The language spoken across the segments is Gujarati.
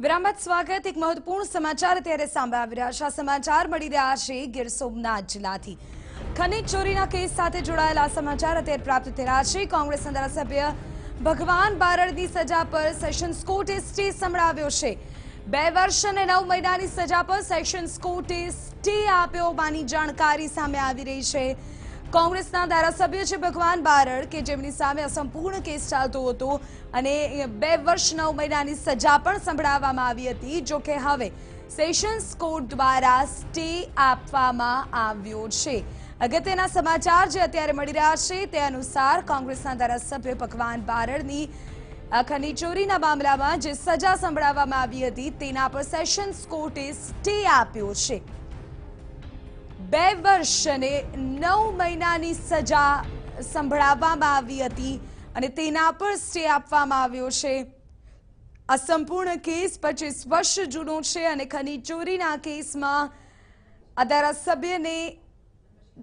વિરામ બાદ સ્વાગત। એક મહત્વપૂર્ણ સમાચાર અત્યારે સામે આવી રહ્યા છે। સમાચાર મળી રહ્યા છે ગીર સોમનાથ જિલ્લાથી। ખનીજ ચોરીના કેસ સાથે જોડાયેલા સમાચાર અત્યારે પ્રાપ્ત થઈ રહ્યા છે। કોંગ્રેસના ધારાસભ્ય ભગવાન બારડની સજા પર સેશન્સ કોર્ટે સ્ટે સંભળાવ્યો છે। 2 વર્ષ અને 9 મહિનાની સજા પર સેશન્સ કોર્ટે સ્ટે આપ્યો હોવાની જાણકારી સામે આવી રહી છે। કોંગ્રેસના ધારાસભ્ય છે ભગવાન બારડ કે જેમની સામે અસંપૂર્ણ કેસ ચાલતો હતો અને 2 વર્ષ 9 મહિનાની સજા પણ સંભળાવવામાં આવી હતી। જો કે હવે સેશન્સ કોર્ટ દ્વારા સ્ટે આપવામાં આવ્યો છે। અગત્યના સમાચાર જે અત્યારે મળી રહ્યા છે તે અનુસાર કોંગ્રેસના ધારાસભ્ય ભગવાન બારડની ખનીજ ચોરીના મામલામાં જે સજા સંભળાવવામાં આવી હતી તેના પર સેશન્સ કોર્ટે સ્ટે આપ્યો છે। 2 વર્ષ અને 9 મહિનાની સજા સંભળાવવામાં આવી હતી અને તેના પર સ્ટે આપવામાં આવ્યો છે। અસંપૂર્ણ કેસ 25 વર્ષ જૂનો છે અને ખનીજ ચોરીના કેસમાં આ ધારાસભ્યને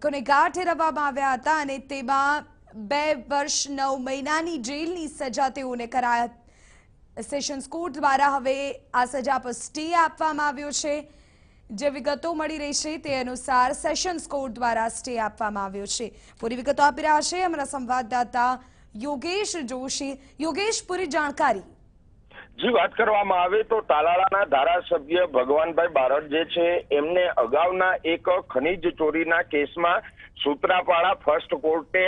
ગુનેગાર ઠેરવવામાં આવ્યા હતા અને તેમાં 2 વર્ષ 9 મહિનાની જેલની સજા તેઓને કરાયા। સેશન્સ કોર્ટ દ્વારા હવે આ સજા પર સ્ટે આપવામાં આવ્યો છે। જે વિગતો મળી રહી છે તે અનુસાર સેશન્સ કોર્ટ દ્વારા સ્ટે આપવામાં આવ્યો છે। પૂરી વિગતો આપી રહ્યા છે અમારા સંવાદદાતા યોગેશ જોશી। યોગેશ, પૂરી જાણકારી। જી, વાત કરવામાં આવે તો તાલાળાના ધારાસભ્ય ભગવાનભાઈ બારડ જે છે એમને અગાઉના એક ખનીજ ચોરીના કેસમાં સૂત્રાપાડા ફર્સ્ટ કોર્ટે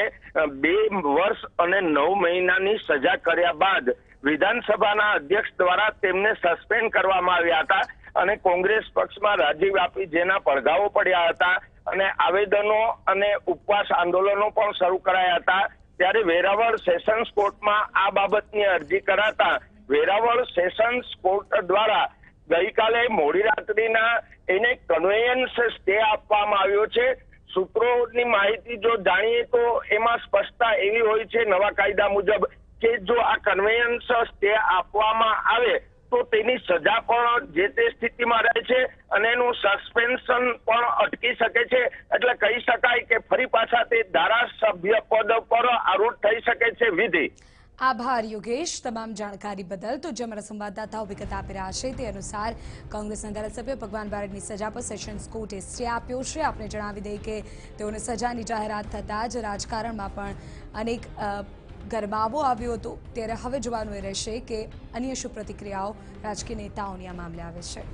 2 વર્ષ અને 9 મહિનાની સજા કર્યા બાદ વિધાનસભાના અધ્યક્ષ દ્વારા તેમને સસ્પેન્ડ કરવામાં આવ્યા હતા અને કોંગ્રેસ પક્ષમાં રાજ્યવ્યાપી જેના પડઘાઓ પડ્યા હતા અને આવેદનો અને ઉપવાસ આંદોલનો પણ શરૂ કરાયા હતા। ત્યારે વેરાવળ સેશન્સ કોર્ટમાં આ બાબતની અરજી કરાતા વેરાવળ સેશન્સ કોર્ટ દ્વારા ગઈકાલે મોડી રાત્રિના એને કન્વેયન્સ સ્ટે આપવામાં આવ્યો છે। સૂત્રોની માહિતી જો જાણીએ તો એમાં સ્પષ્ટતા એવી હોય છે નવા કાયદા મુજબ કે જો આ કન્વેયન્સ સ્ટે આપવામાં આવે તો તેની સજા પણ જે તે સ્થિતિમાં રહે છે અને એનું સસ્પેન્શન પણ અટકી શકે છે। એટલે કહી શકાય કે ફરી પાછા તે ધારાસભ્ય પદ પર આરૂઢ થઈ શકે છે। વિધિ। આભાર યોગેશ, તમામ જાણકારી બદલ। તો જે અમારા સંવાદદાતાઓ વિગત આપી રહ્યા છે તે અનુસાર કોંગ્રેસના ધારાસભ્ય ભગવાન બારડની સજા પર સેશન્સ કોર્ટે સ્ટે આપ્યો છે। આપણે જણાવી દઈએ કે તેઓને સજાની જાહેરાત થતાં જ રાજકારણમાં પણ અનેક ગરમાવો આવ્યો હતો। ત્યારે હવે જોવાનું એ રહેશે કે અન્ય શું પ્રતિક્રિયાઓ રાજકીય નેતાઓની આ મામલે આવે છે।